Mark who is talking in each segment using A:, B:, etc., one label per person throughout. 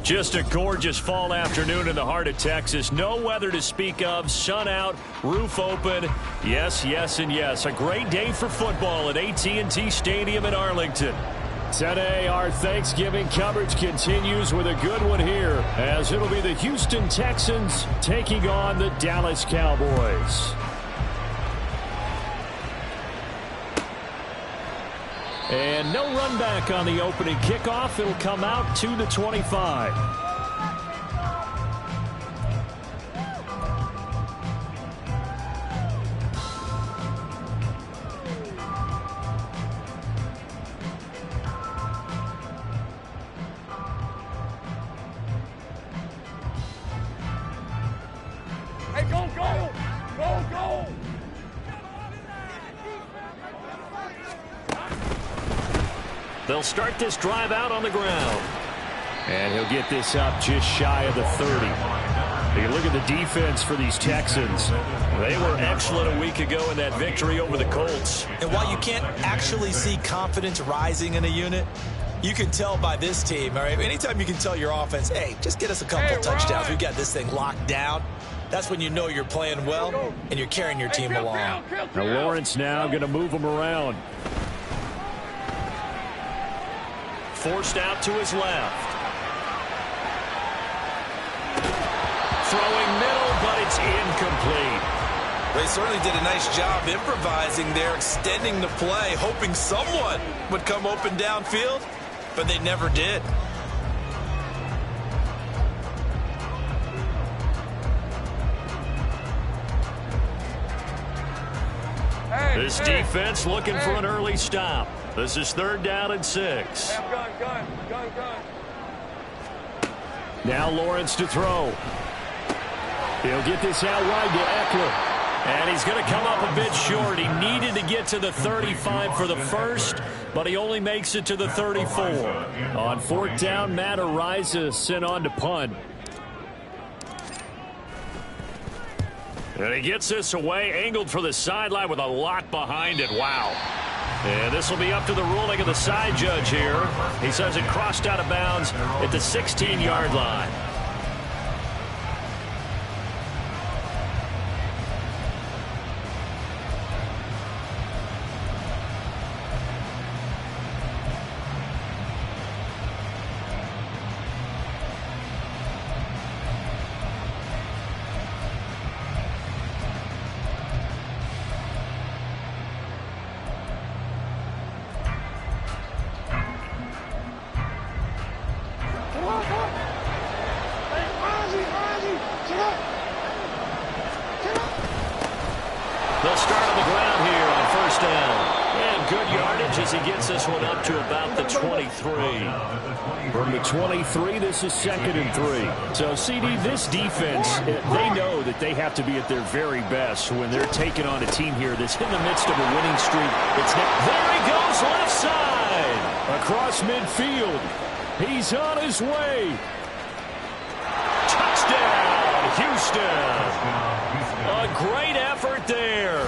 A: Just a gorgeous fall afternoon in the heart of Texas. No weather to speak of. Sun out, roof open. Yes, yes, and yes. A great day for football at AT&T Stadium in Arlington. Today, our Thanksgiving coverage continues with a good one here, as it'll be the Houston Texans taking on the Dallas Cowboys. And no run back on the opening kickoff. It'll come out to the 25.
B: Hey, go, go! Go, go!
A: They'll start this drive out on the ground. And he'll get this up just shy of the 30. You look at the defense for these Texans. They were excellent a week ago in that victory over the Colts.
C: And while you can't actually see confidence rising in a unit, you can tell by this team, all right? Anytime you can tell your offense, hey, just get us a couple touchdowns. We've got this thing locked down. That's when you know you're playing well and you're carrying your team along.
A: Now Lawrence now going to move him around. Forced out to his left. Throwing middle, but it's incomplete.
C: They certainly did a nice job improvising there, extending the play, hoping someone would come open downfield, but they never did.
A: This defense looking for an early stop. This is 3rd down and 6.
B: Gun.
A: Now Lawrence to throw. He'll get this out wide to Eckler. And he's going to come up a bit short. He needed to get to the 35 for the first, but he only makes it to the 34. On 4th down, Matt Araiza sent on to punt. And he gets this away, angled for the sideline with a lot behind it. Wow. And this will be up to the ruling of the side judge here. He says it crossed out of bounds at the 16-yard line. They'll start on the ground here on 1st down. And good yardage as he gets this one up to about the 23. From the 23, this is 2nd and 3. So, CD, this defense, they know that they have to be at their very best when they're taking on a team here that's in the midst of a winning streak. There he goes, left side. Across midfield. He's on his way. Touchdown, Houston. A great effort there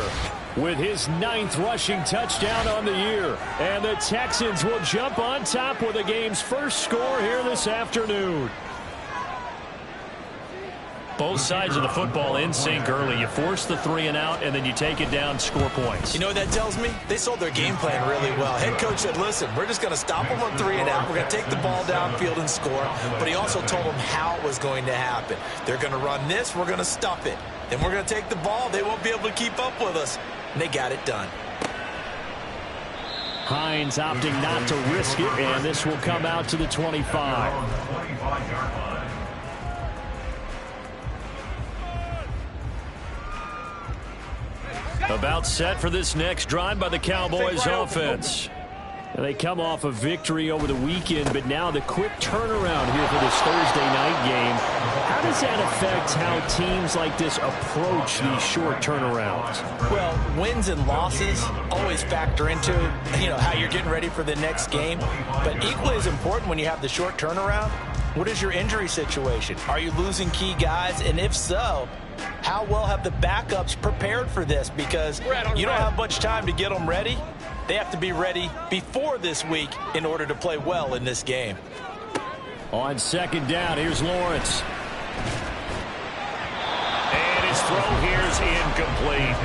A: with his 9th rushing touchdown on the year. And the Texans will jump on top with the game's first score here this afternoon. Both sides of the football in sync early. You force the 3 and out, and then you take it down, score points.
C: You know what that tells me? They sold their game plan really well. Head coach said, listen, we're just going to stop them on 3 and out. We're going to take the ball downfield and score. But he also told them how it was going to happen. They're going to run this. We're going to stuff it. Then we're going to take the ball. They won't be able to keep up with us. And they got it done.
A: Hines opting not to risk it, and this will come out to the 25. About set for this next drive by the Cowboys offense. They come off a victory over the weekend, but now the quick turnaround here for this Thursday night game. How does that affect how teams like this approach these short turnarounds?
C: Well, wins and losses always factor into, how you're getting ready for the next game. But equally as important when you have the short turnaround, what is your injury situation? Are you losing key guys? And if so, how well have the backups prepared for this? Because you don't have much time to get them ready. They have to be ready before this week in order to play well in this game.
A: On second down, here's Lawrence. And his throw here is incomplete.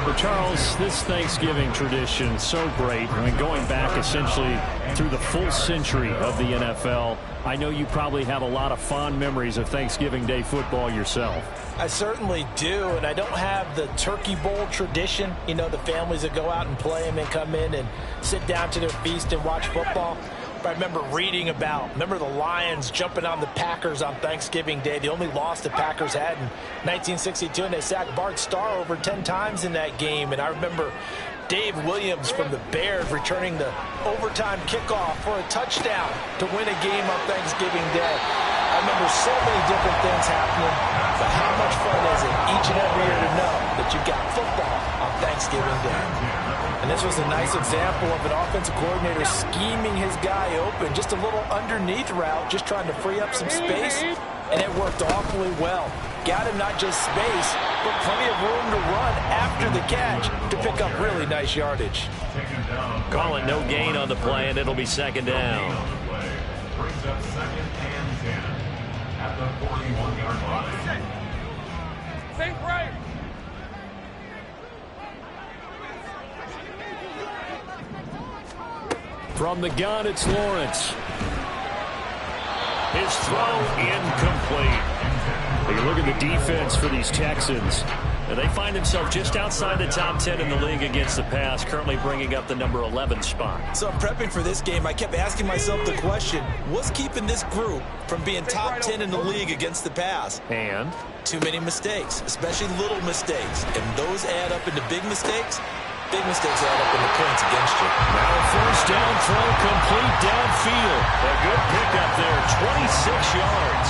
A: For Charles, this Thanksgiving tradition, so great. I mean, going back essentially through the full century of the NFL, I know you probably have a lot of fond memories of Thanksgiving Day football yourself.
C: I certainly do, and I don't have the Turkey Bowl tradition. You know, the families that go out and play and then come in and sit down to their feast and watch football. But I remember reading remember the Lions jumping on the Packers on Thanksgiving Day. The only loss the Packers had in 1962, and they sacked Bart Starr over 10 times in that game. And I remember Dave Williams from the Bears returning the overtime kickoff for a touchdown to win a game on Thanksgiving Day. I remember so many different things happening, but how much fun is it each and every year to know that you've got football on Thanksgiving Day? And this was a nice example of an offensive coordinator scheming his guy open, just a little underneath route, just trying to free up some space, and it worked awfully well. Got him not just space, but plenty of room to run after the catch to pick up really nice yardage.
A: Call it no gain on the play, and it'll be second down.
D: Brings up 2nd and 10 at the 41-yard line.
B: Think right.
A: From the gun, it's Lawrence. His throw incomplete. You look at the defense for these Texans. They find themselves just outside the top 10 in the league against the pass, currently bringing up the number 11 spot.
C: So prepping for this game, I kept asking myself the question, what's keeping this group from being top 10 in the league against the pass?
A: And?
C: Too many mistakes, especially little mistakes. And those add up into big mistakes. Big mistakes add up into points against you.
A: Now a first down throw complete downfield. A good pickup there, 26 yards.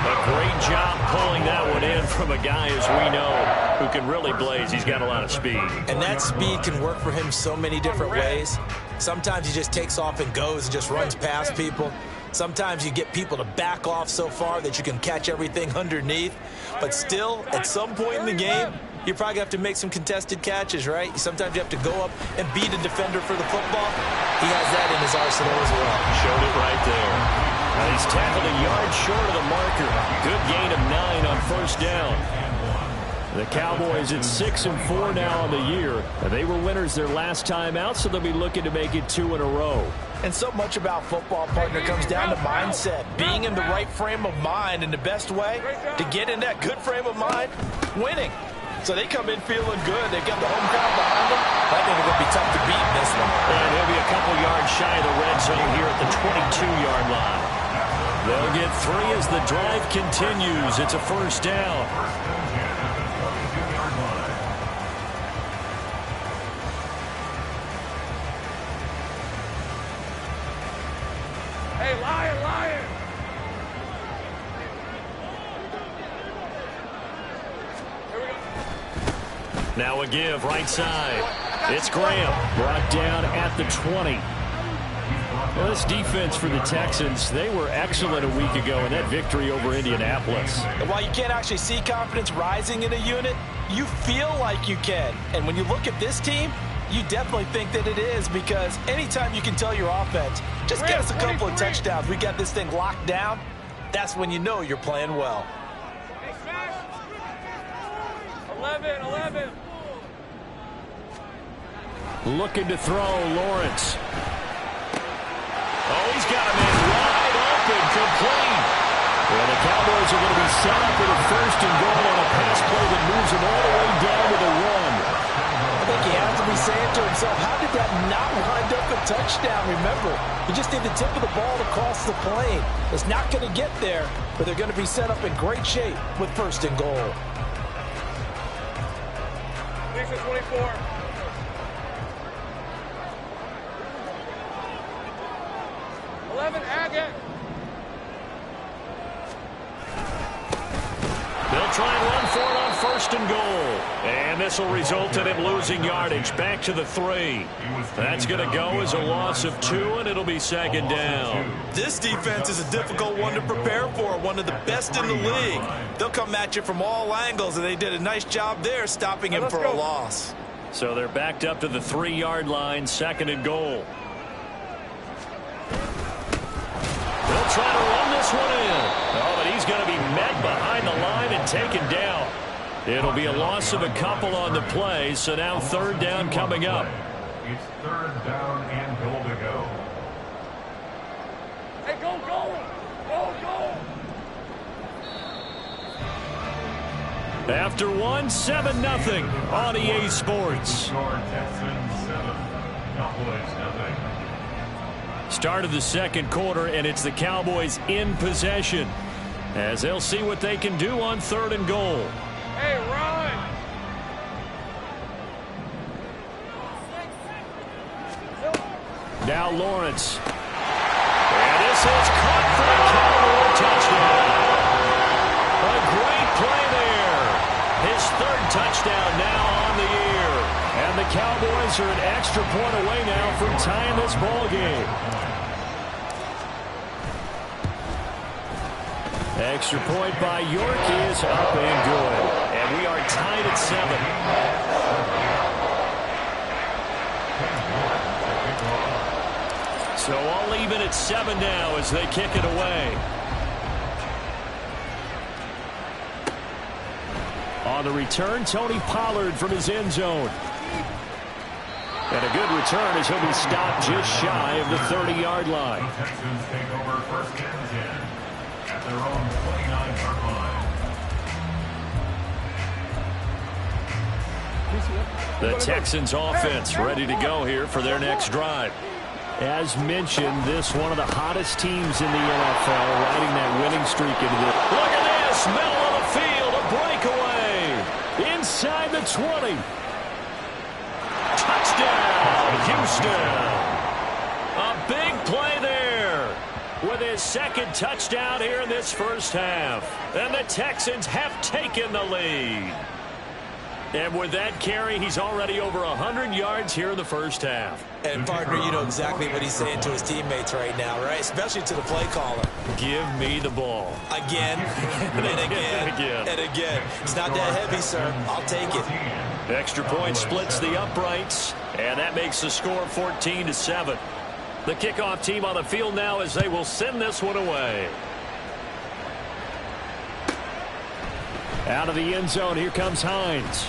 A: A great job pulling that one in from a guy, as we know, who can really blaze. He's got a lot of speed.
C: And that speed can work for him so many different ways. Sometimes he just takes off and goes and just runs past people. Sometimes you get people to back off so far that you can catch everything underneath. But still, at some point in the game, you probably have to make some contested catches, right? Sometimes you have to go up and beat a defender for the football. He has that in his arsenal as well.
A: Showed it right there. He's tackled a yard short of the marker. Good gain of 9 on first down. The Cowboys at 6-4 now on the year. They were winners their last time out, so they'll be looking to make it 2 in a row.
C: And so much about football, partner, comes down to mindset. Being in the right frame of mind, and the best way to get in that good frame of mind, winning. So they come in feeling good. They've got the home crowd behind them. I think it's going to be tough to beat in this one.
A: And he'll be a couple yards shy of the red zone here at the 22-yard line. They'll get 3 as the drive continues. It's a first down.
B: Hey, Lion, Lion. Here we go.
A: Now a give right side. It's Graham brought down at the 20. Well, this defense for the Texans, they were excellent a week ago in that victory over Indianapolis.
C: And while you can't actually see confidence rising in a unit, you feel like you can. And when you look at this team, you definitely think that it is, because anytime you can tell your offense, just get us a couple of touchdowns, we got this thing locked down, that's when you know you're playing well.
B: Hey, smash. 11.
A: Looking to throw, Lawrence. Oh, he's got him in wide open, complete. Well, the Cowboys are going to be set up with a first and goal on a pass play that moves them all the way down to the 1.
C: I think he has to be saying to himself, how did that not wind up a touchdown? Remember, you just need the tip of the ball to cross the plane. It's not going to get there, but they're going to be set up in great shape with first and goal.
B: Lisa 24. Agate.
A: They'll try and run for it on first and goal. And this will result in him losing yardage back to the 3. That's going to go as a loss of 2, and it'll be second down.
C: This defense is a difficult one to prepare for, one of the best in the league. They'll come at you from all angles, and they did a nice job there stopping him for a loss.
A: So they're backed up to the 3-yard line, second and goal. They'll try to run this one in. Oh, but he's going to be met behind the line and taken down. It'll be a loss of a couple on the play, so now third down coming up.
D: It's third down and goal to go.
B: Hey, go, go! Go, go!
A: After one, 7-0 on EA Sports.
D: Score Texans 7, Cowboys nothing.
A: Start of the second quarter, and it's the Cowboys in possession as they'll see what they can do on third and goal.
B: Hey, run!
A: Now Lawrence. And this is caught for a Cowboy touchdown. A great play there. His third touchdown now on the year. And the Cowboys are an extra point away now from tying this ball game. Extra point by York is up and good. And we are tied at 7. So all even at 7 now as they kick it away. On the return, Tony Pollard from his end zone. And a good return as he'll be stopped just shy of the 30-yard line.
D: The Texans take over first and 10 at their own 29-yard line.
A: The Texans offense ready to go here for their next drive. As mentioned, this one of the hottest teams in the NFL, riding that winning streak into the... Look at this! Middle of the field, a breakaway! Inside the 20. Touchdown, Houston! A big play there with his second touchdown here in this first half. And the Texans have taken the lead. And with that carry, he's already over 100 yards here in the first half.
C: And, partner, you know exactly what he's saying to his teammates right now, right? Especially to the play caller.
A: Give me the ball.
C: Again, and again, and again. It's not that heavy, sir. I'll take it.
A: Extra point splits the uprights, and that makes the score 14-7. The kickoff team on the field now as they will send this one away. Out of the end zone, here comes Hines.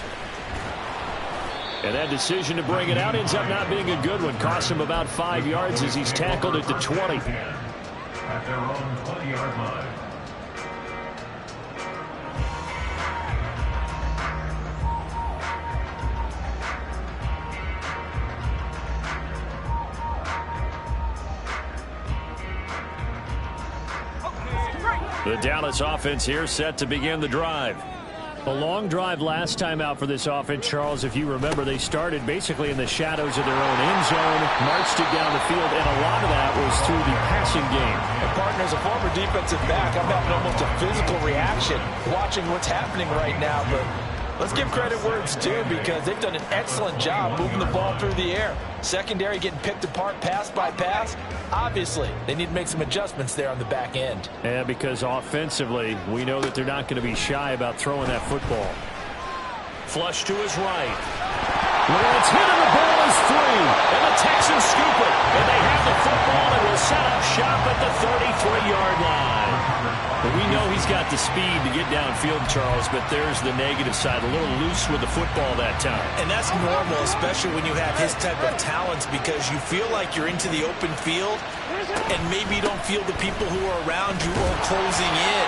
A: And that decision to bring it out ends up not being a good one. Costs him about 5 yards as he's tackled at the 20.
D: At their own 20-yard line.
A: The Dallas offense here set to begin the drive. A long drive last time out for this offense, Charles. If you remember, they started basically in the shadows of their own end zone, marched it down the field, and a lot of that was through the passing game.
C: And, partner, as a former defensive back, I'm having almost a physical reaction watching what's happening right now. But let's give credit where it's due because they've done an excellent job moving the ball through the air. Secondary getting picked apart pass by pass. Obviously, they need to make some adjustments there on the back end.
A: Yeah, because offensively, we know that they're not going to be shy about throwing that football. Flush to his right. Well, it's hit and the ball is free. And the Texans scoop it. And they have the football and will set up shop at the 33-yard line. But we know he's got the speed to get downfield, Charles, but there's the negative side. A little loose with the football that time.
C: And that's normal, especially when you have his type of talents, because you feel like you're into the open field and maybe you don't feel the people who are around you or closing in.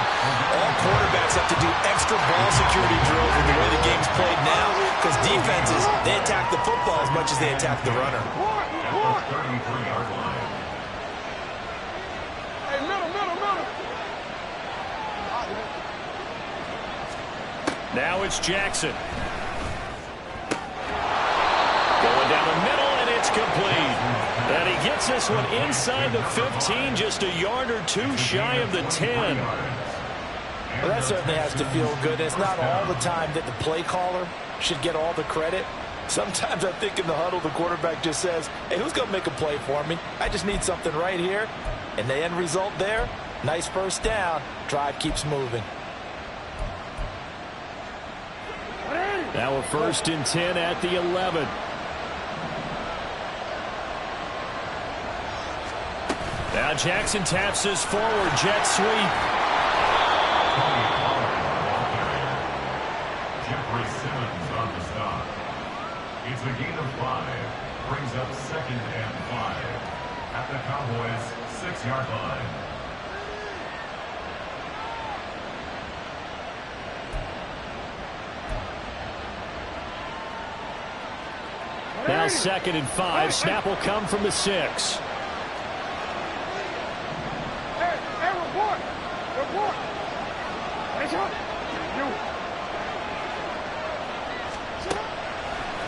C: All quarterbacks have to do extra ball security drills with the way the game's played now because defenses, they attack the football as much as they attack the runner.
D: At the 33-yard line.
B: Hey, middle.
A: Now it's Jackson. Going down the middle, and it's complete. And he gets this one inside the 15, just a yard or two shy of the 10.
C: Well, that certainly has to feel good. It's not all the time that the play caller should get all the credit. Sometimes I think in the huddle, the quarterback just says, hey, who's going to make a play for me? I just need something right here. And the end result there, nice first down. Drive keeps moving.
A: Now a 1st and 10 at the 11. Now Now Jackson taps this forward, jet sweep.
D: It's a gain of 5. Brings up 2nd and 5 at the Cowboys' 6-yard line.
A: Now 2nd and 5. Snap will come from the 6.
B: Hey, report. Report. Nice up. You.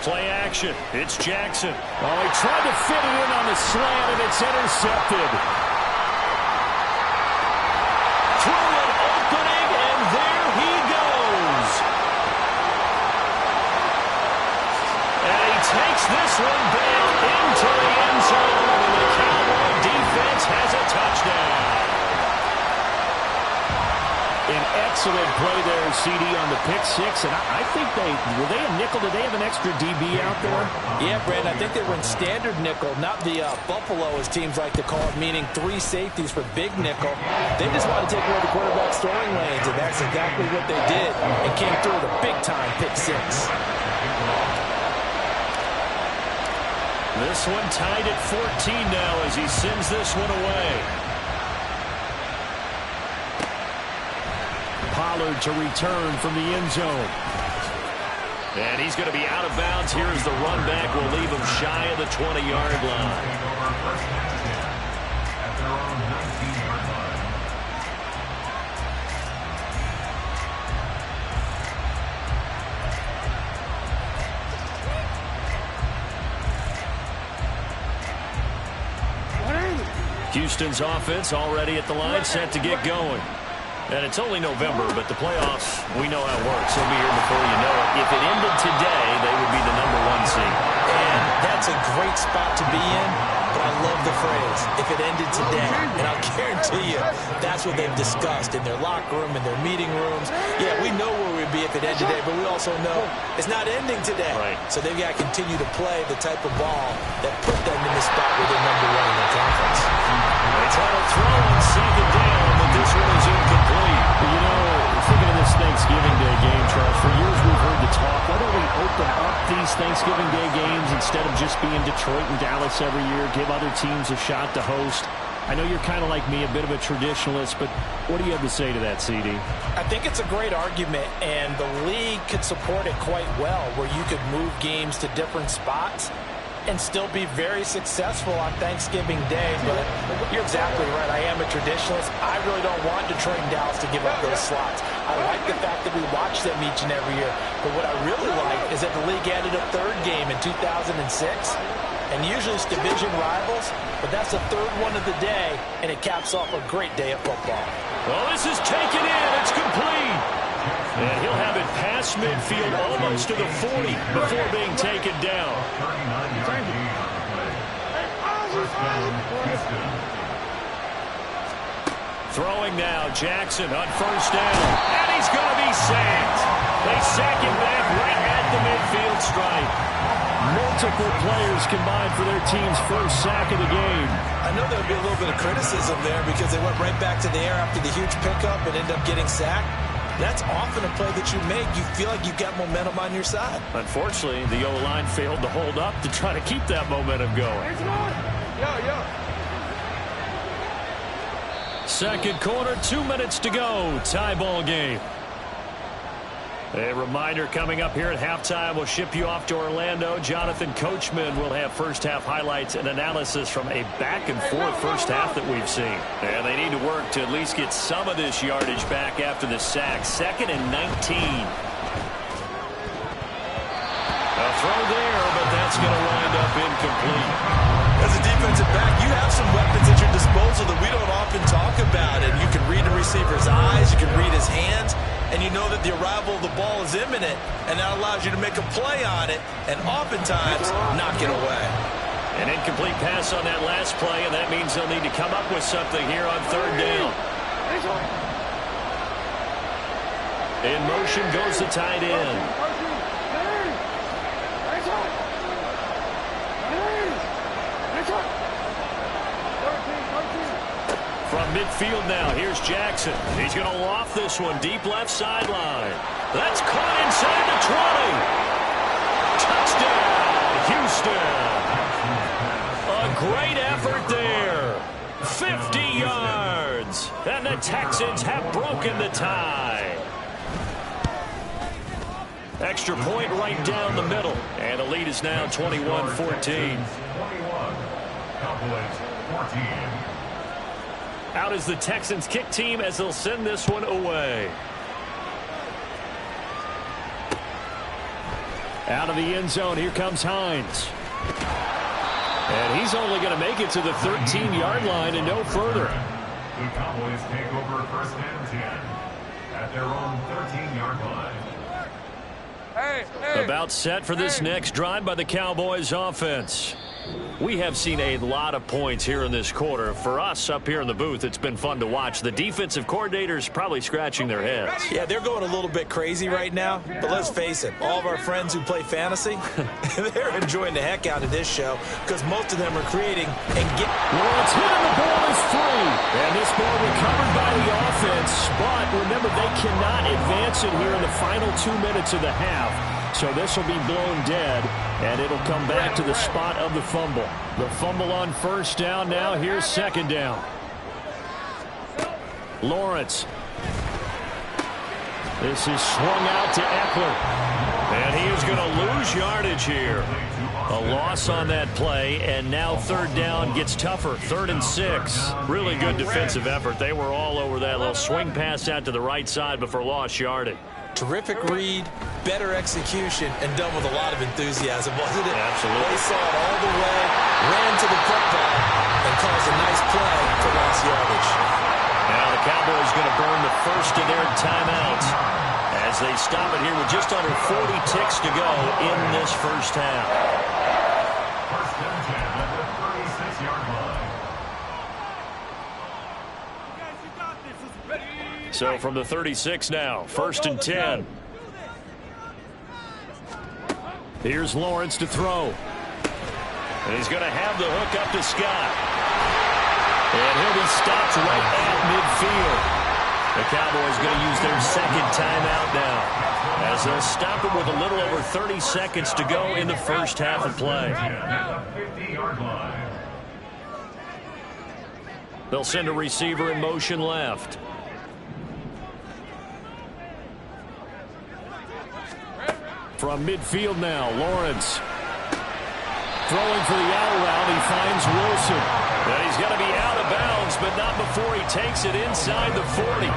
A: Play action. It's Jackson. Oh, he tried to fit it in on the slant, and it's intercepted. Through an opening, and there he goes. And he takes this one back into the end zone, and the Cowboy defense has a touchdown. An excellent play there, CD, on the pick 6. And I think were they a nickel? Did they have an extra DB out there?
C: Yeah, Brandon, I think they were in standard nickel, not the Buffalo, as teams like to call it, meaning 3 safeties for big nickel. They just wanted to take away the quarterback's throwing lanes, and that's exactly what they did, and came through with a big-time pick 6.
A: This one tied at 14 now as he sends this one away. Pollard to return from the end zone. And he's going to be out of bounds here as the run back will leave him shy of the 20-yard line.
D: At their own 19-yard line.
A: Houston's offense already at the line, set to get going. And it's only November, but the playoffs, we know how it works. They'll be here before you know it. If it ended today, they would be the #1 seed.
C: And that's a great spot to be in, but I love the phrase, if it ended today. And I'll guarantee you, that's what they've discussed in their locker room, in their meeting rooms. Yeah, we know where we'd be if it ended today, but we also know it's not ending today.
A: Right.
C: So they've got to continue to play the type of ball that put them in the spot where they're #1 in their conference.
A: They try to throw on 2nd down, but this one is incomplete.
B: You know, thinking of this Thanksgiving Day game, Charles, for years we've heard the talk, why don't we open up these Thanksgiving Day games instead of just being Detroit and Dallas every year, give other teams a shot to host? I know you're kind of like me, a bit of a traditionalist, but what do you have to say to that, CD?
C: I think it's a great argument, and the league could support it quite well, where you could move games to different spots and still be very successful on Thanksgiving Day. But you're exactly right. I am a traditionalist. I really don't want Detroit and Dallas to give up those slots. I like the fact that we watch them each and every year. But what I really like is that the league added a 3rd game in 2006. And usually it's division rivals, but that's the 3rd one of the day, and it caps off a great day of football.
A: Well, this is taken in. It's complete. And he'll have it past midfield almost to the 40 before being taken down.
D: 39-yard gain on the play. First down, Houston.
A: Throwing now, Jackson on 1st down. And he's going to be sacked. They sack him back right at the midfield stripe. Multiple players combined for their team's 1st sack of the game.
C: I know there would be a little bit of criticism there because they went right back to the air after the huge pickup and ended up getting sacked. That's often a play that you make. You feel like you've got momentum on your side.
A: Unfortunately, the O-line failed to hold up to try to keep that momentum going. Second quarter, 2 minutes to go. Tie ball game. A reminder coming up here at halftime. We'll ship you off to Orlando. Jonathan Coachman will have first-half highlights and analysis from a back-and-forth first half that we've seen. And they need to work to at least get some of this yardage back after the sack. 2nd and 19. A throw there, but that's going to wind up incomplete.
C: As a defensive back, you have some weapons at your disposal that we don't often talk about. And you can read the receiver's eyes, you can read his hands, and you know that the arrival of the ball is imminent, and that allows you to make a play on it and oftentimes knock it away.
A: An incomplete pass on that last play, and that means they'll need to come up with something here on 3rd down. In motion goes the tight end. midfield now. Here's Jackson. He's going to loft this one deep left sideline. That's caught inside the 20. Touchdown, Houston. A great effort there. 50 yards. And the Texans have broken the tie. Extra point right down the middle. And the lead is now 21-14.
D: 21. Cowboys 14.
A: Out is the Texans kick team as they'll send this one away. Out of the end zone, here comes Hines. And he's only going to make it to the 13-yard line and no further.
D: The Cowboys take over first and 10 at their own 13-yard line.
A: About set for this next drive by the Cowboys offense. We have seen a lot of points here in this quarter. For us up here in the booth, it's been fun to watch. The defensive coordinators probably scratching their heads.
C: Yeah, they're going a little bit crazy right now. But let's face it, all of our friends who play fantasy, they're enjoying the heck out of this show because most of them are creating and get.
A: Well, it's hit and the ball is free. And this ball recovered by the offense. But remember, they cannot advance it here in the final 2 minutes of the half. So this will be blown dead, and it'll come back to the spot of the fumble. The fumble on first down now. Here's second down. Lawrence. This is swung out to Eckler. And he is going to lose yardage here. A loss on that play, and now third down gets tougher. 3rd and 6. Really good defensive effort. They were all over that little swing pass out to the right side before lost yardage.
C: Terrific read, better execution, and done with a lot of enthusiasm, wasn't it?
A: Absolutely.
C: They saw it all the way, ran to the football, and caused a nice play for lost yardage.
A: Now the Cowboys going to burn the first of their timeouts as they stop it here with just under 40 ticks to go in this first half.
D: First and 10 at the 36-yard line.
A: So from the 36 now, 1st and 10. Here's Lawrence to throw. And he's going to have the hook up to Scott. And he'll be stopped right at midfield. The Cowboys going to use their second timeout now, as they'll stop it with a little over 30 seconds to go in the first half of play. They'll send a receiver in motion left. From midfield now, Lawrence. Throwing for the out route, he finds Wilson. And he's going to be out of bounds, but not before he takes it inside the 40.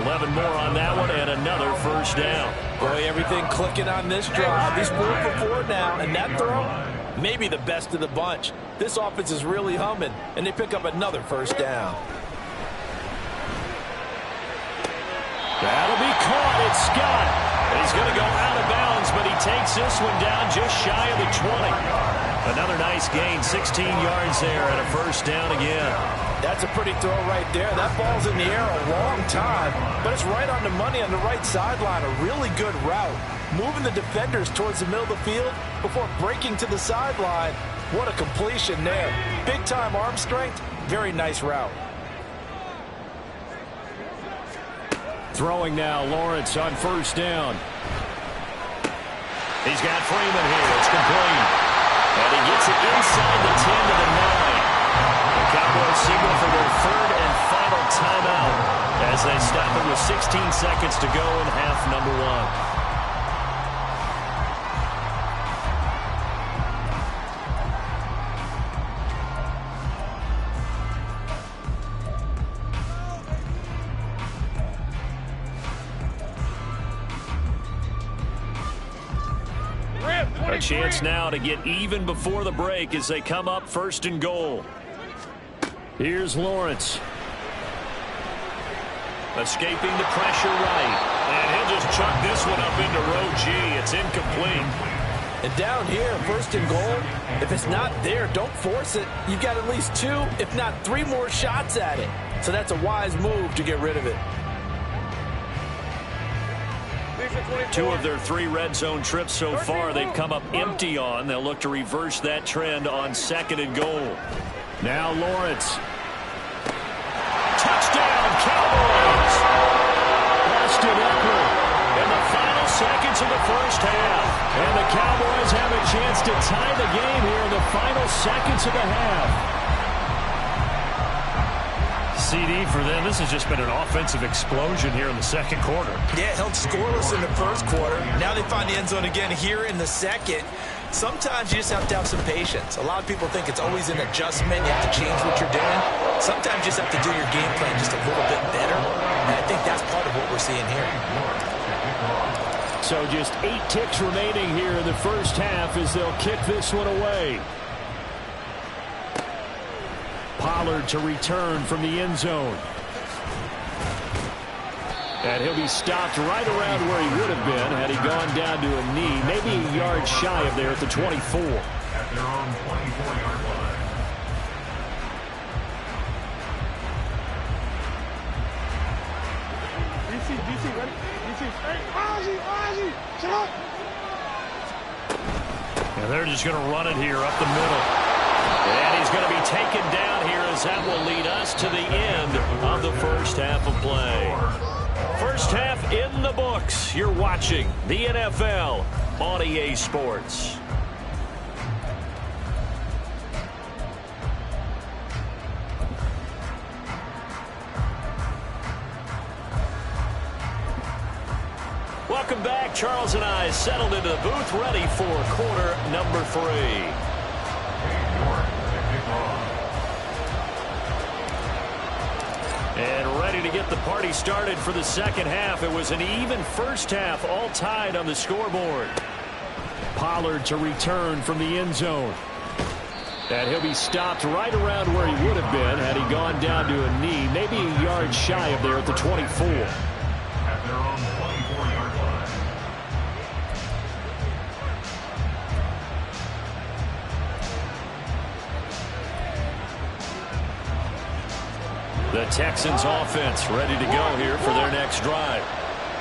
A: 11 more on that one, and another first down.
C: Boy, everything clicking on this drive. He's 4 for 4 now, and that throw, maybe the best of the bunch. This offense is really humming, and they pick up another first down.
A: That'll be caught. It's Scott. He's going to go out of bounds, but he takes this one down just shy of the 20. Another nice gain, 16 yards there, and a first down again.
C: That's a pretty throw right there. That ball's in the air a long time, but it's right on the money on the right sideline. A really good route. Moving the defenders towards the middle of the field before breaking to the sideline. What a completion there. Big-time arm strength. Very nice route.
A: Throwing now, Lawrence on first down. He's got Freeman here. It's complete. And he gets it inside the 10 to the 9. The Cowboys signal for their 3rd and final timeout as they stop it with 16 seconds to go in half number 1. A chance now to get even before the break as they come up 1st and goal. Here's Lawrence. Escaping the pressure right. And he'll just chuck this one up into row G. It's incomplete.
C: And down here, 1st and goal, if it's not there, don't force it. You've got at least 2, if not 3 more shots at it. So that's a wise move to get rid of it.
A: 2 of their 3 red zone trips so far they've come up empty on. They'll look to reverse that trend on 2nd and goal. Now Lawrence. seconds of the first half. And the Cowboys have a chance to tie the game here in the final seconds of the half.
B: CD for them, this has just been an offensive explosion here in the second quarter.
C: Yeah, held scoreless in the first quarter. Now they find the end zone again here in the second. Sometimes you just have to have some patience. A lot of people think it's always an adjustment. You have to change what you're doing. Sometimes you just have to do your game plan just a little bit better. And I think that's part of what we're seeing here.
A: So just 8 ticks remaining here in the first half as they'll kick this one away. Pollard to return from the end zone. And he'll be stopped right around where he would have been had he gone down to a knee, maybe a yard shy of there at the 24.
D: At their own 24-yard line.
E: DC, ready? DC, hey, Ozzy, shut up!
B: And they're just going to run it here up the middle.
A: And he's going to be taken down here as that will lead us to the end of the first half of play. First half in the books. You're watching the NFL on EA Sports. Welcome back. Charles and I settled into the booth, ready for quarter number 3. And ready to get the party started for the second half. It was an even first half, all tied on the scoreboard. Pollard to return from the end zone. And he'll be stopped right around where he would have been had he gone down to a knee, maybe a yard shy of there at the 24.
D: At their own 24-yard line.
A: The Texans offense ready to go here for their next drive.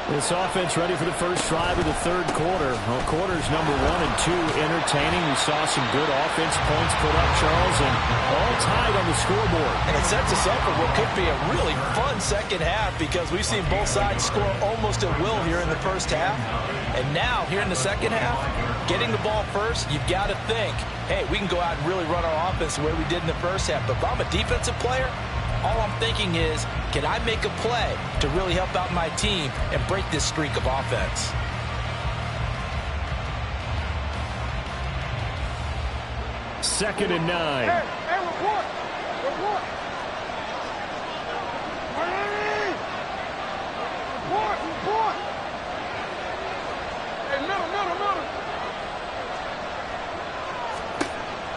B: This offense ready for the first drive of the third quarter. Well, quarters number 1 and 2 entertaining. We saw some good offense points put up, Charles, and all tied on the scoreboard.
C: And it sets us up for what could be a really fun second half because we've seen both sides score almost at will here in the first half. And now, here in the second half, getting the ball first, you've got to think, hey, we can go out and really run our offense the way we did in the first half. But if I'm a defensive player, all I'm thinking is, can I make a play to really help out my team and break this streak of offense?
A: Second and 9.
E: Hey, report! Report! Report! Hey, middle!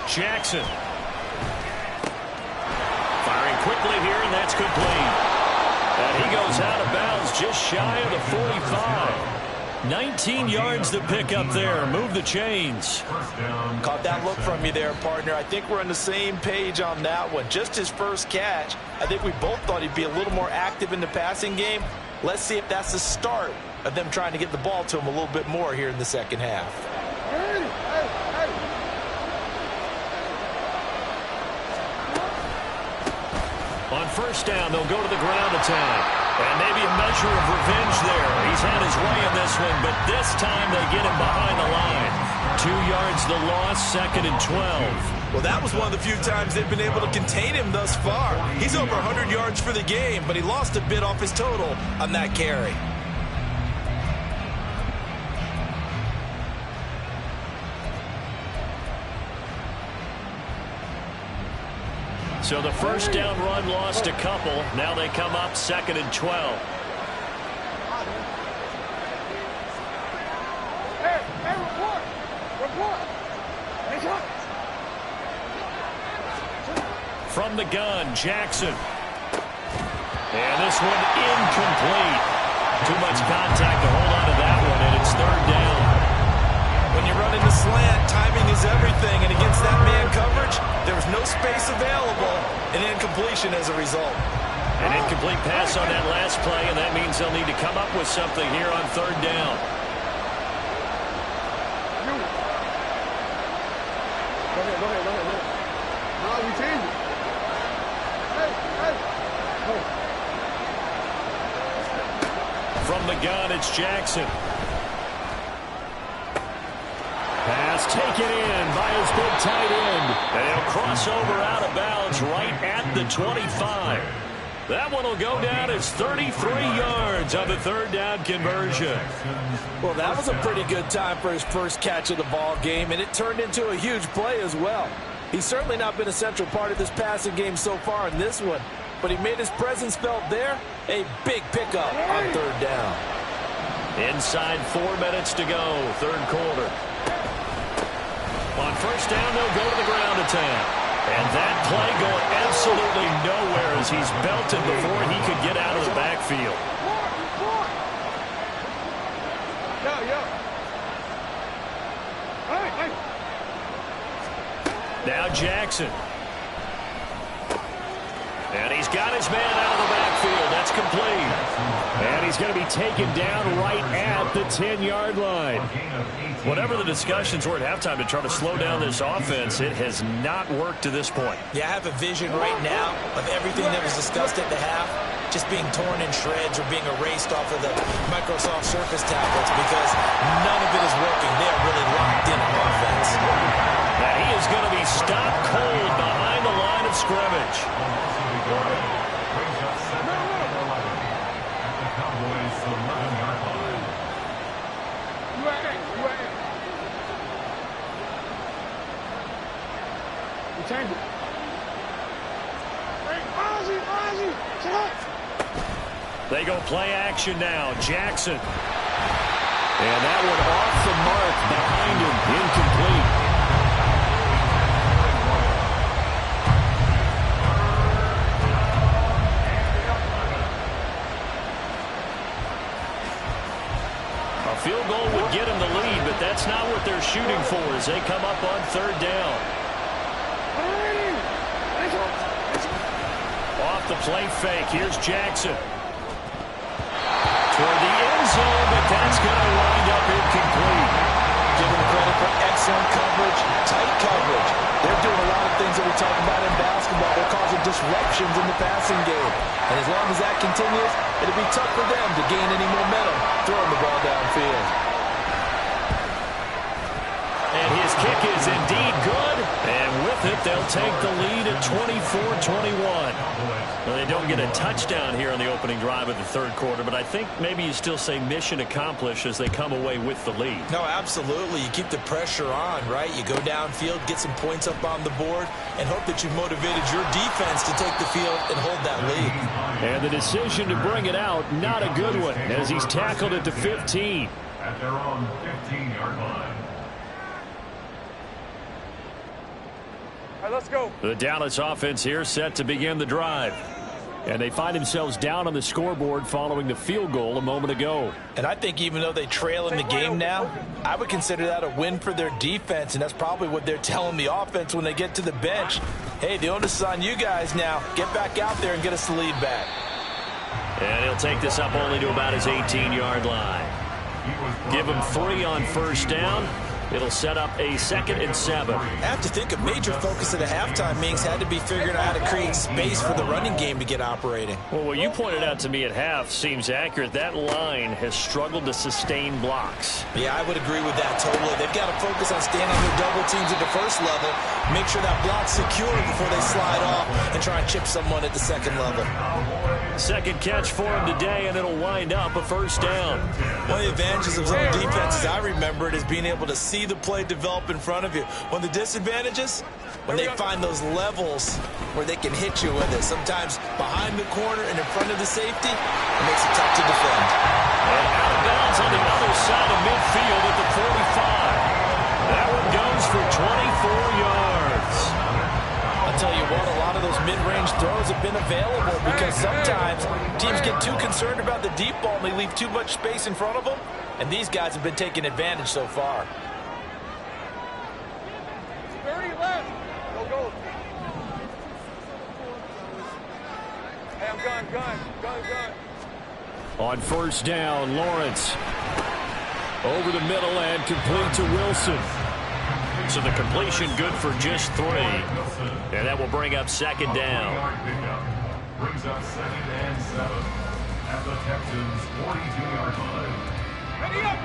A: Jackson. Firing quickly here, and that's complete. And he goes out of bounds just shy of the 45. 19 yards to pick up there. Move the chains.
C: Caught that look from you there, partner. I think we're on the same page on that one. Just his first catch. I think we both thought he'd be a little more active in the passing game. Let's see if that's the start of them trying to get the ball to him a little bit more here in the second half.
A: On first down, they'll go to the ground attack. And maybe a measure of revenge there. He's had his way in this one, but this time they get him behind the line. 2 yards the loss, second and 12.
C: Well, that was one of the few times they've been able to contain him thus far. He's over 100 yards for the game, but he lost a bit off his total on that carry.
A: So the first down run lost a couple. Now they come up second and 12.
E: Hey, report!
A: From the gun, Jackson. And this one incomplete. Too much contact to hold on to that one, and it's third down.
C: When you run into slant, timing is everything, and against that man coverage, there was no space available, and incompletion as a result.
A: An incomplete pass on that last play, and that means they'll need to come up with something here on third down.
E: Go ahead. No, we change it. Hey.
A: From the gun, it's Jackson.
B: pass taken in by his big tight end. And he'll cross over out of bounds right at the 25. That one will go down as 33 yards on the third down conversion.
C: Well, that was a pretty good time for his first catch of the ball game, and it turned into a huge play as well. He's certainly not been a central part of this passing game so far in this one, but he made his presence felt there. A big pickup on third down.
B: Inside 4 minutes to go, third quarter. On first down, they'll go to the ground attack. And that play going absolutely nowhere as he's belted before he could get out of the backfield. Now Jackson. And he's got his man out of the backfield. That's complete. And he's going to be taken down right at the 10-yard line. Whatever the discussions were at halftime to try to slow down this offense, it has not worked to this point.
C: Yeah, I have a vision right now of everything that was discussed at the half just being torn in shreds or being erased off of the Microsoft Surface tablets because none of it is working. They are really locked in on offense.
B: And he is going to be stopped cold behind the line of scrimmage.
D: Brings up second and 11 at the Cowboys' 11-yard line.
E: You change it. Hey, Ozzy, check.
B: They go play action now. Jackson. And that one off the mark behind him. Incomplete. Field goal would get him the lead, but that's not what they're shooting for as they come up on third down. Off the play fake, here's Jackson. Toward the end zone, but that's going to wind up incomplete.
C: Give them credit for excellent coverage, tight coverage. They're doing a lot of things that we talk about in basketball. They're causing disruptions in the passing game. And as long as that continues, it'll be tough for them to gain any momentum throwing the ball downfield.
B: And his kick is indeed good. And with it, they'll take the lead at 24-21. Well, they don't get a touchdown here on the opening drive of the third quarter, but I think maybe you still say mission accomplished as they come away with the lead.
C: No, absolutely. You keep the pressure on, right? You go downfield, get some points up on the board, and hope that you've motivated your defense to take the field and hold that lead.
B: And the decision to bring it out, not a good one, as he's tackled at the 15.
D: At their own 15-yard line.
E: All right, let's go.
B: The Dallas offense here set to begin the drive. And they find themselves down on the scoreboard following the field goal a moment ago.
C: And I think even though they trail in the game now, I would consider that a win for their defense, and that's probably what they're telling the offense when they get to the bench. Hey, the onus is on you guys now. Get back out there and get us the lead back.
B: And he'll take this up only to about his 18-yard line. Give him 3 on first down. It'll set up a 2nd and 7.
C: I have to think a major focus of the halftime meetings had to be figuring out how to create space for the running game to get operating.
B: Well, what you pointed out to me at half seems accurate. That line has struggled to sustain blocks.
C: Yeah, I would agree with that totally. They've got to focus on staying on their double teams at the first level, make sure that block's secure before they slide off and try and chip someone at the second level.
B: Second catch for him today, and it'll wind up a first down.
C: One of the advantages of zone defense, as I remember it, is being able to see the play develop in front of you. One of the disadvantages, when they find those levels where they can hit you with it, sometimes behind the corner and in front of the safety, it makes it tough to defend.
B: And out of bounds on the other side of midfield at the 45. That one goes for 24 yards.
C: I'll tell you what, a lot of those mid-range throws have been available because sometimes teams get too concerned about the deep ball and they leave too much space in front of them, and these guys have been taking advantage so far.
E: 30 left. Go. Hey, I'm gun.
B: On first down, Lawrence. Over the middle and complete to Wilson. So the completion good for just 3. And that will bring up 2nd down.
D: Brings up 2nd and 7 at the Texans' 42-yard line.
E: Ready up.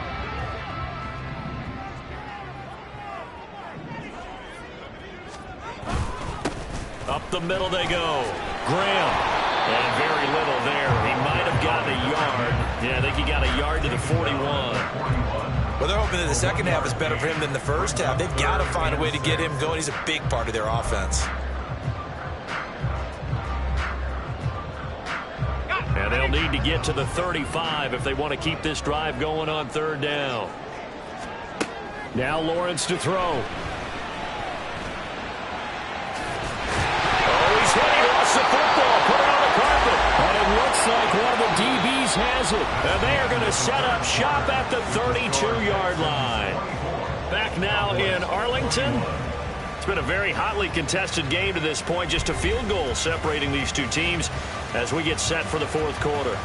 A: the middle they go. Graham. And very little there. He might have gotten a yard. Yeah, I think he got a yard to the 41.
C: Well, they're hoping that the second half is better for him than the first half. They've got to find a way to get him going. He's a big part of their offense.
A: And they'll need to get to the 35 if they want to keep this drive going on third down.
B: Now Lawrence to throw.
A: Oh, he's hit. He lost the football. Put it on the carpet.
B: And it looks like one of the DBs has it.
A: And they are going to set up shop at the 32-yard line. Back now in Arlington. It's been a very hotly contested game to this point. Just a field goal separating these two teams as we get set for the fourth quarter.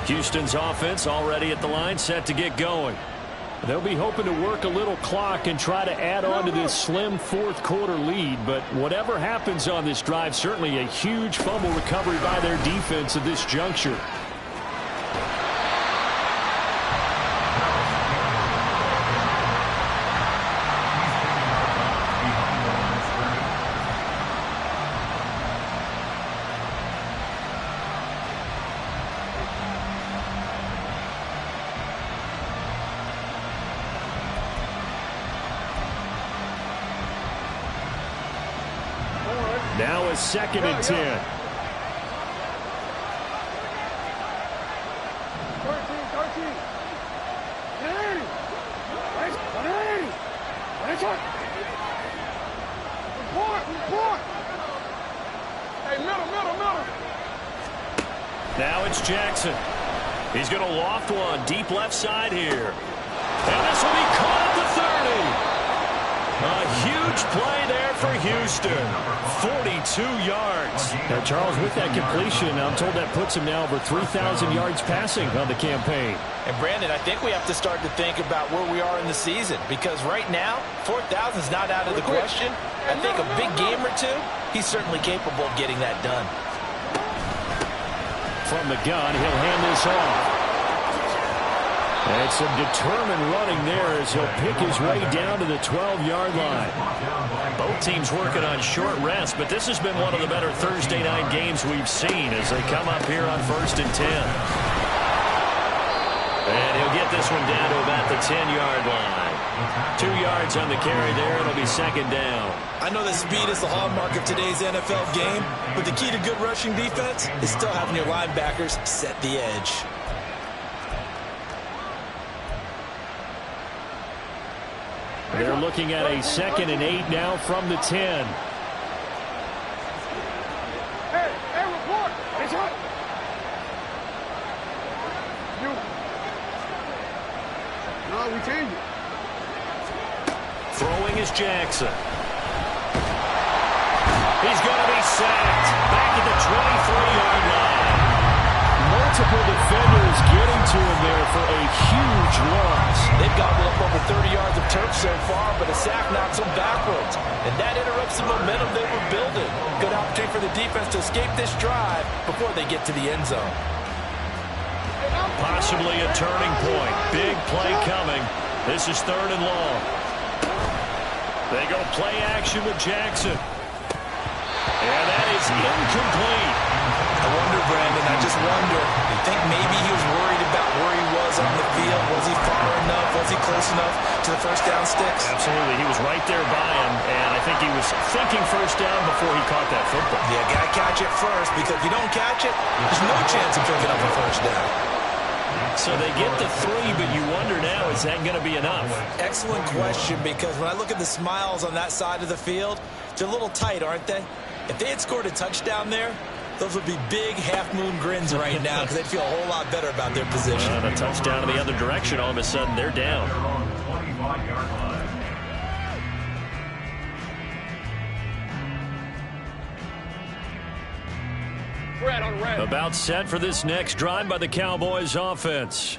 A: Houston's offense already at the line, set to get going.
B: They'll be hoping to work a little clock and try to add on to this slim fourth quarter lead. But whatever happens on this drive, certainly a huge fumble recovery by their defense at this juncture. Now a 2nd and 10.
E: 13, 13. Report. Hey, middle.
A: Now it's Jackson. He's going to loft one deep left side here. And this will be caught at the 30. A huge play there for Houston. 42 yards.
B: Now, Charles, with that completion, I'm told that puts him now over 3,000 yards passing on the campaign.
C: And, Brandon, I think we have to start to think about where we are in the season, because right now, 4,000 is not out of the question. I think a big game or two, he's certainly capable of getting that done.
B: From the gun, he'll hand this off. And some determined running there as he'll pick his way down to the 12-yard line.
A: Both teams working on short rest, but this has been one of the better Thursday night games we've seen as they come up here on 1st and 10. And he'll get this one down to about the 10-yard line. 2 yards on the carry there. It'll be 2nd down.
C: I know that speed is the hallmark of today's NFL game, but the key to good rushing defense is still having your linebackers set the edge.
B: They're looking at a 2nd and 8 now from the 10.
E: Hey, report. It's hot. You. No, we change it.
A: Throwing is Jackson. He's going to be sacked. Back at the 23-yard line.
B: Multiple defenders getting to him there for a huge loss.
C: They've gobbled up over 30 yards of turf so far, but a sack knocks them backwards. And that interrupts the momentum they were building. Good opportunity for the defense to escape this drive before they get to the end zone.
A: Possibly a turning point. Big play coming. This is 3rd and long. They go play action with Jackson. And that is incomplete.
C: I wonder, Brandon, I just wonder, you think maybe he was worried about where he was on the field? Was he far enough? Was he close enough to the first down sticks?
A: Absolutely. He was right there by him, and I think he was thinking first down before he caught that football.
C: Yeah, got to catch it first, because if you don't catch it, there's no chance of picking up a first down.
A: So they get the 3, but you wonder now, is that going to be enough?
C: Excellent question, because when I look at the smiles on that side of the field, they're a little tight, aren't they? If they had scored a touchdown there, those would be big half-moon grins right now because they'd feel a whole lot better about their position.
A: A touchdown in the other direction, all of a sudden they're down. About set for this next drive by the Cowboys offense.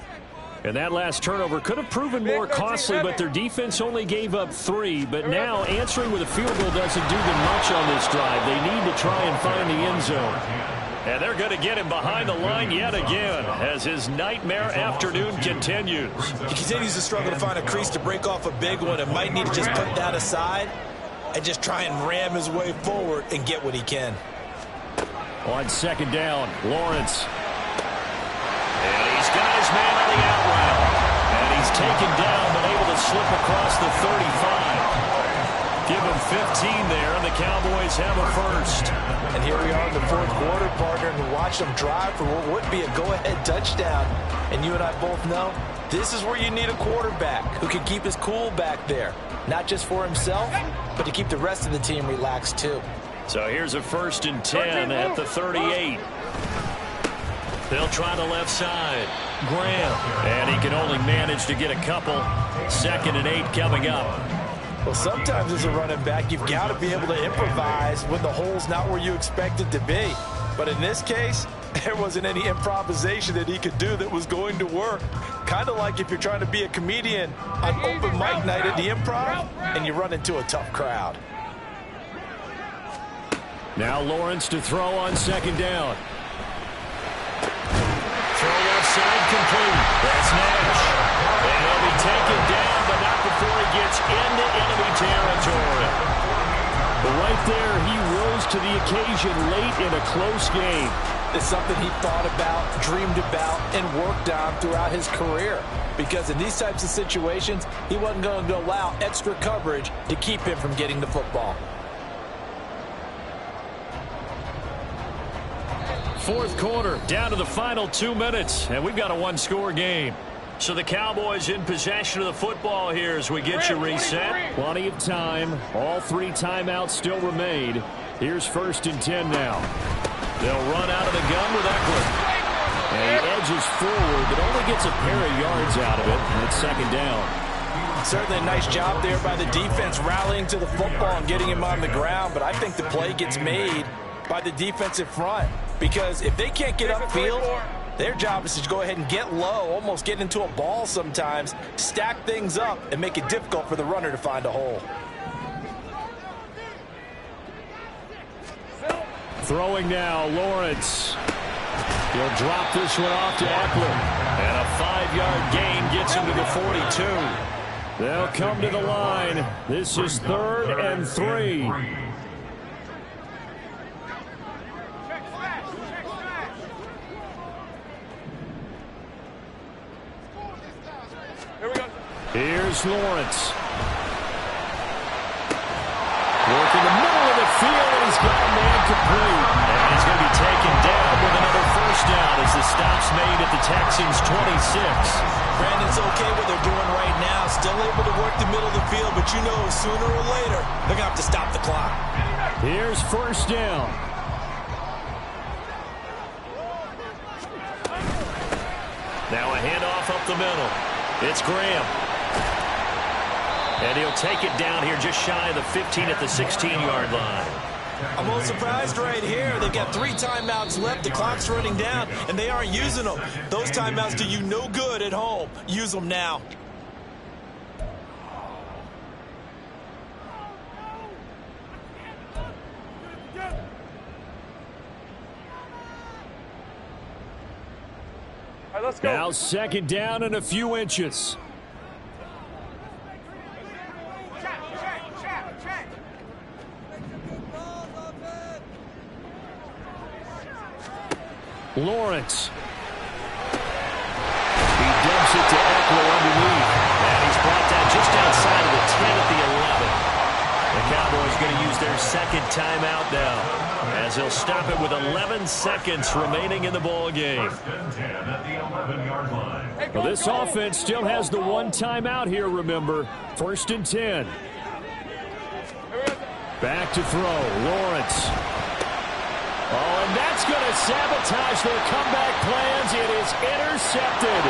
A: And that last turnover could have proven more costly, but their defense only gave up 3. But now answering with a field goal doesn't do them much on this drive. They need to try and find the end zone. And they're going to get him behind the line yet again as his nightmare afternoon continues.
C: He continues to struggle to find a crease to break off a big one and might need to just put that aside and just try and ram his way forward and get what he can.
B: On second down, Lawrence.
A: And he's got his man on the out route. And he's taken down but able to slip across the 35. Give him 15 there, and the Cowboys have a first.
C: And here we are in the fourth quarter, partner, and watch them drive for what would be a go-ahead touchdown. And you and I both know this is where you need a quarterback who can keep his cool back there. Not just for himself, but to keep the rest of the team relaxed too.
A: So here's a 1st and 10 at the 38. They'll try the left side. Graham. And he can only manage to get a couple. 2nd and 8 coming up.
C: Well, sometimes as a running back, you've got to be able to improvise when the hole's not where you expect it to be. But in this case, there wasn't any improvisation that he could do that was going to work. Kind of like if you're trying to be a comedian on open mic night at the Improv and you run into a tough crowd.
B: Now Lawrence to throw on second down.
A: Throw left side complete. That's Nash. And he'll be taken down, but not before he gets into enemy territory.
B: But right there, he rose to the occasion late in a close game.
C: It's something he thought about, dreamed about, and worked on throughout his career. Because in these types of situations, he wasn't going to allow extra coverage to keep him from getting the football.
A: Fourth quarter, down to the final 2 minutes, and we've got a one-score game. So the Cowboys in possession of the football here as we get you reset.
B: Plenty of time. All 3 timeouts still remain. Here's 1st and 10 now.
A: They'll run out of the gun with Eckler.
B: And he edges forward, but only gets a pair of yards out of it, and it's 2nd down.
C: Certainly a nice job there by the defense rallying to the football and getting him on the ground, but I think the play gets made by the defensive front because if they can't get upfield, their job is to go ahead and get low, almost get into a ball sometimes, stack things up, and make it difficult for the runner to find a hole.
B: Throwing now, Lawrence. He'll drop this one off to Eckler.
A: And a 5-yard gain gets him to the 42.
B: They'll come to the line. This is 3rd and 3. Here's Lawrence. Working the middle of the field, and he's got a man complete.
A: And he's going to be taken down with another first down as the stop's made at the Texans' 26.
C: Brandon, it's okay what they're doing right now. Still able to work the middle of the field, but you know sooner or later they're going to have to stop the clock.
B: Here's 1st down.
A: Now a handoff up the middle. It's Graham. And he'll take it down here just shy of the 15 at the 16-yard line.
C: I'm a little surprised right here. They've got 3 timeouts left. The clock's running down, and they aren't using them. Those timeouts do you no good at home. Use them now.
E: All right, let's go.
B: Now 2nd down and a few inches. Lawrence. He dumps it to Eckler underneath.
A: And he's brought down just outside of the 10 at the 11. The Cowboys going to use their 2nd timeout now as they'll stop it with 11 seconds remaining in the ball game.
B: Well, this offense still has the 1 timeout here, remember. 1st and 10. Back to throw. Lawrence. Oh, and that's going to sabotage their comeback plans. It is intercepted.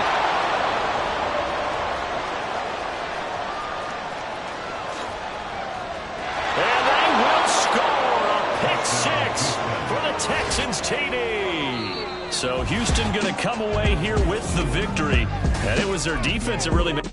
A: And they will score a pick 6 for the Texans TD. So Houston going to come away here with the victory. And it was their defense that really made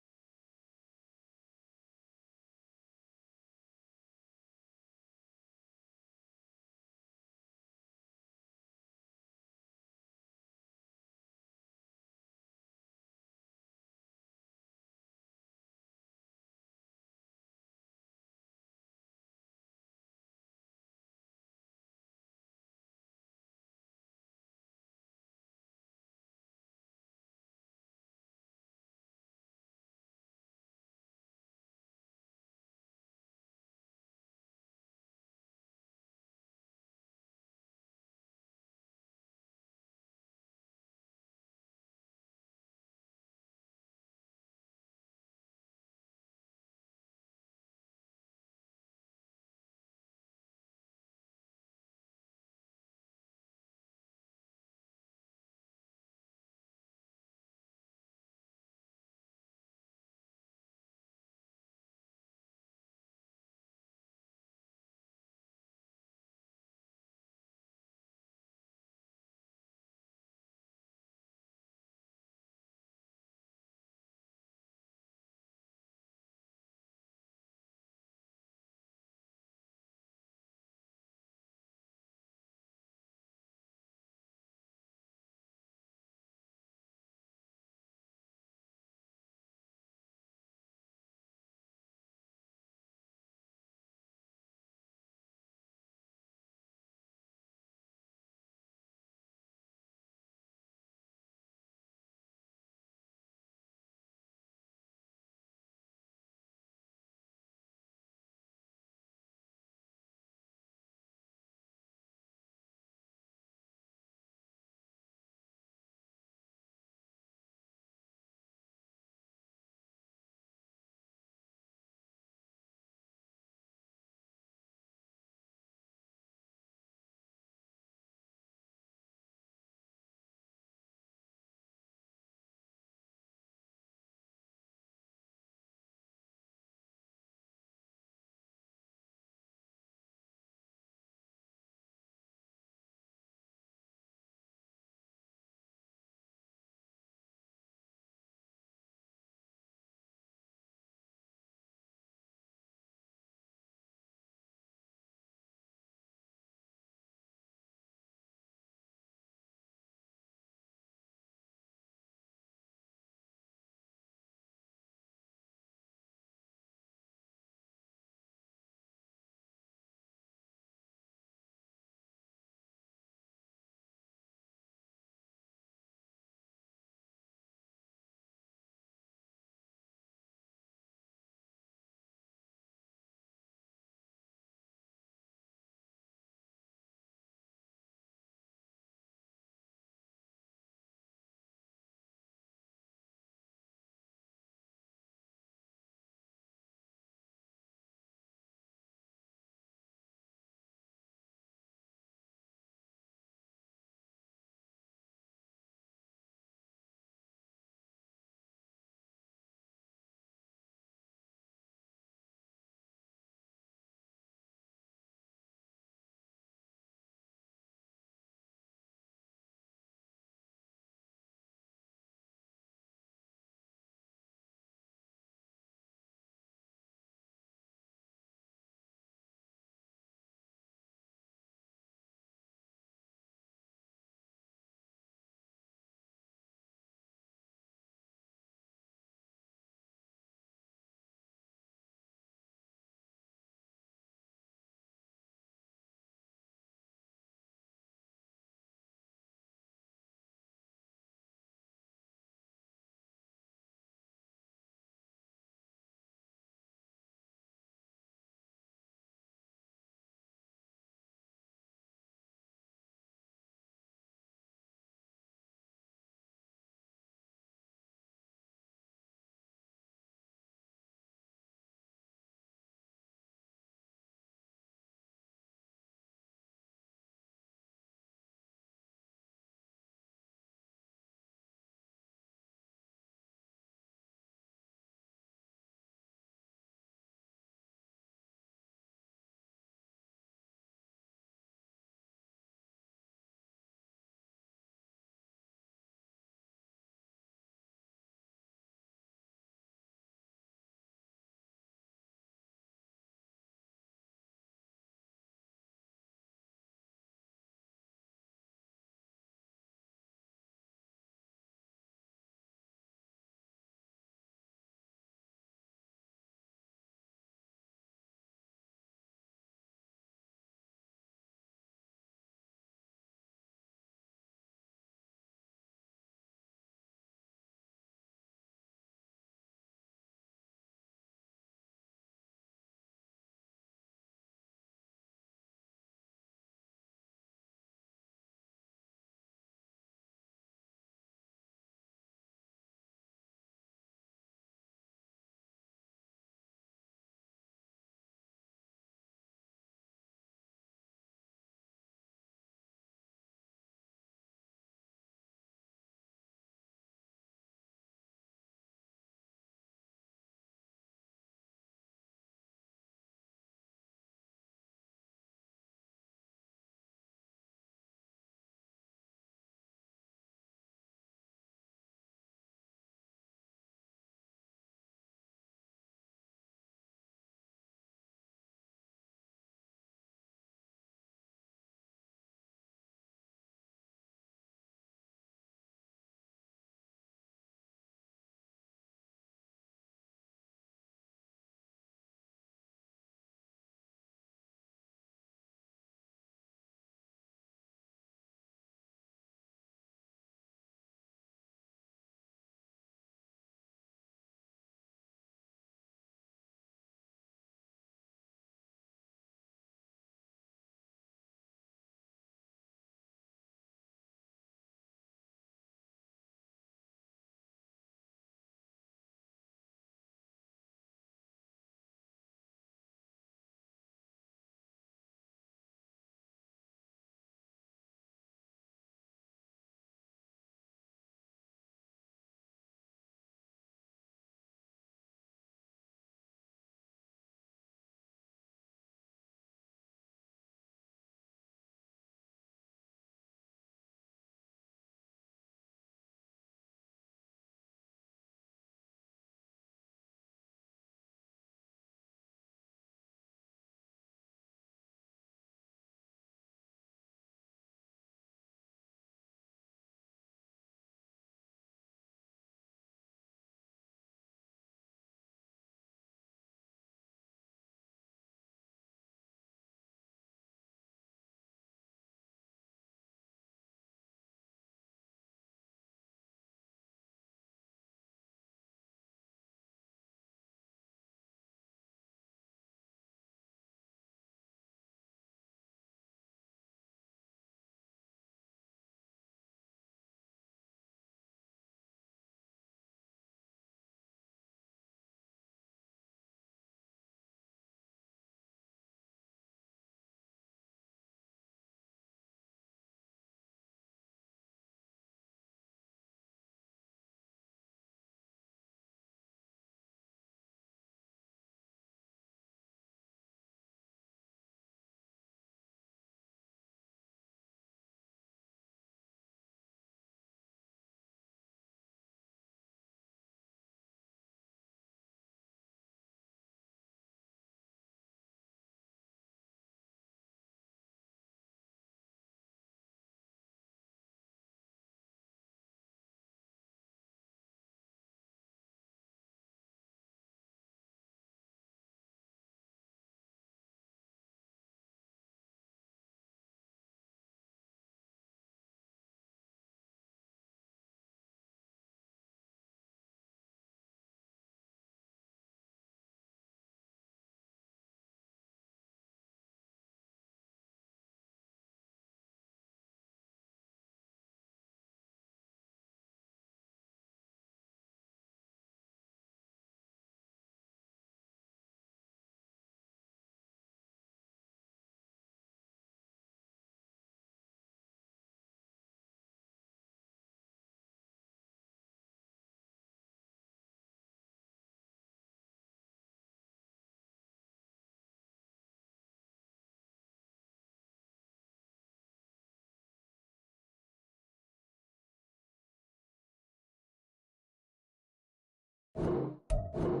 D: down.